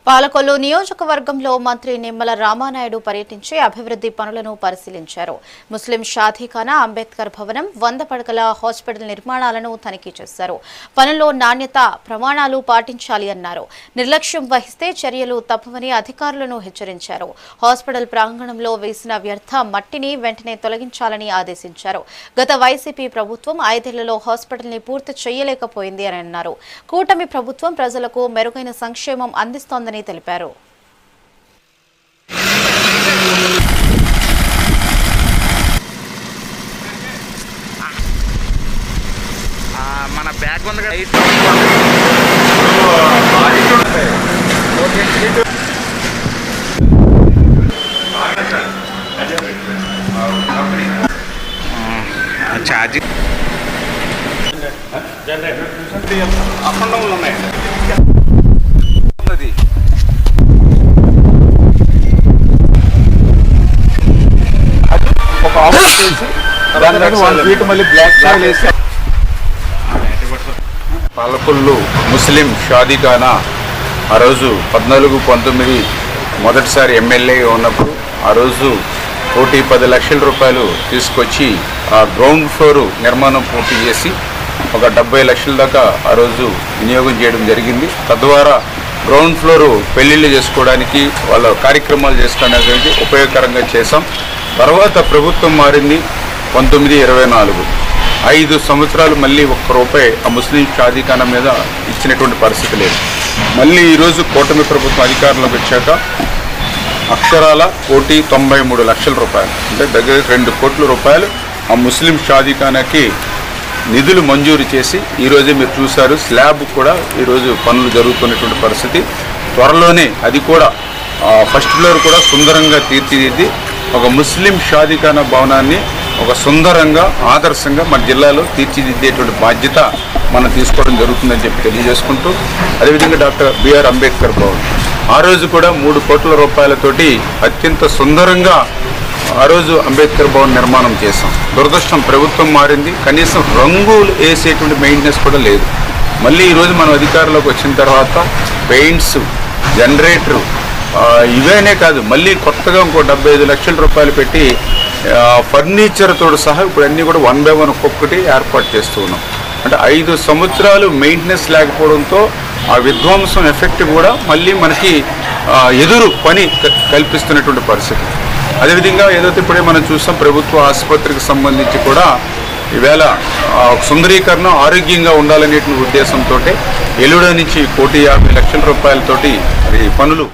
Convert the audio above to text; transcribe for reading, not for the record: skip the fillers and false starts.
పాలకొల్లు నియోజకవర్గంలో మంత్రి నిమ్మల రామానాయుడు పర్యటించి అభివృద్ధి పనులను పరిశీలించారు. ముస్లిం షాదీఖానా, అంబేద్కర్ భవనం, 100 పడకల హాస్పిటల్ నిర్మాణాలను తనిఖీ చేశారు. పనుల్లో నాణ్యత ప్రమాణాలు పాటించాలి అన్నారు. నిర్లక్ష్యం వహిస్తే చర్యలు తప్పవని అధికారులను హెచ్చరించారు. హాస్పిటల్ ప్రాంగణంలో వేసిన వ్యర్థ మట్టిని వెంటనే తొలగించాలని ఆదేశించారు. గత వైసీపీ ప్రభుత్వం 5 ఏళ్లలో హాస్పిటల్ ని పూర్తి చేయలేకపోయింది అని అన్నారు. కూటమి ప్రభుత్వం ప్రజలకు మెరుగైన సంక్షేమం అందిస్తోందని తెలిపారు. మన బ్యాగ్ ఉంది కదా ఛార్జింగ్ అప్ అండ్ డౌన్లు ఉన్నాయండి. ఒక ఆఫర్ చేసి మళ్ళీ బ్లాక్ సాయిల్ వేసి పాలకొల్లు ముస్లిం షాదీఖానా ఆ రోజు 14-19 మొదటిసారి ఎమ్మెల్యే ఉన్నప్పుడు ఆ రోజు 1,10 లక్షల రూపాయలు తీసుకొచ్చి ఆ గ్రౌండ్ ఫ్లోర్ నిర్మాణం పూర్తి చేసి ఒక 70 లక్షల దాకా ఆ రోజు వినియోగం చేయడం జరిగింది. తద్వారా గ్రౌండ్ ఫ్లోరు పెళ్లిళ్ళు చేసుకోవడానికి వాళ్ళ కార్యక్రమాలు చేసుకోవడానికి ఉపయోగకరంగా చేశాం. తర్వాత ప్రభుత్వం మారింది 1924 5 సంవత్సరాలు మళ్ళీ ₹1 ఆ ముస్లిం షాదీఖానా మీద ఇచ్చినటువంటి పరిస్థితి లేదు. మళ్ళీ ఈరోజు కూటమి ప్రభుత్వం అధికారంలోకి వచ్చాక అక్షరాల 1,93 లక్షల రూపాయలు అంటే దగ్గర 2 కోట్ల రూపాయలు ఆ ముస్లిం షాదీఖానాకి నిధులు మంజూరు చేసి ఈరోజే మీరు చూశారు స్లాబ్ కూడా ఈరోజు పనులు జరుగుతున్నటువంటి పరిస్థితి. త్వరలోనే అది కూడా ఫస్ట్ ఫ్లోర్ కూడా సుందరంగా తీర్చిదిద్ది ఒక ముస్లిం షాదీఖానా భవనాన్ని ఒక సుందరంగా ఆదర్శంగా మన జిల్లాలో తీర్చిదిద్దేటువంటి బాధ్యత మనం తీసుకోవడం జరుగుతుందని చెప్పి తెలియజేసుకుంటూ, అదేవిధంగా డాక్టర్ బిఆర్ అంబేద్కర్ భవన్ ఆ రోజు కూడా 3 కోట్ల రూపాయలతోటి అత్యంత సుందరంగా ఆ రోజు అంబేద్కర్ భవన్ నిర్మాణం చేశాం. దురదృష్టం ప్రభుత్వం మారింది, కనీసం రంగులు వేసేటువంటి మెయింటెనెన్స్ కూడా లేదు. మళ్ళీ ఈరోజు మనం అధికారంలోకి వచ్చిన తర్వాత పెయింట్స్, జనరేటరు ఇవేనే కాదు మళ్ళీ కొత్తగా ఇంకో 75 లక్షల రూపాయలు పెట్టి ఫర్నిచర్తో సహా ఇప్పుడు అన్నీ కూడా 1 by 1 ఒక్కొక్కటి ఏర్పాటు చేస్తూ ఉన్నాం. అంటే 5 సంవత్సరాలు మెయింటెనెన్స్ లేకపోవడంతో ఆ విధ్వంసం ఎఫెక్ట్ కూడా మళ్ళీ మనకి ఎదురు పని కల్పిస్తున్నటువంటి పరిస్థితి. అదేవిధంగా ఏదైతే ఇప్పుడే మనం చూస్తాం ప్రభుత్వ ఆసుపత్రికి సంబంధించి కూడా ఈవేళ సుందరీకరణ ఆరోగ్యంగా ఉండాలనేటువంటి ఉద్దేశంతో ఎల్లుడి నుంచి 1,50 లక్షల రూపాయలతోటి పనులు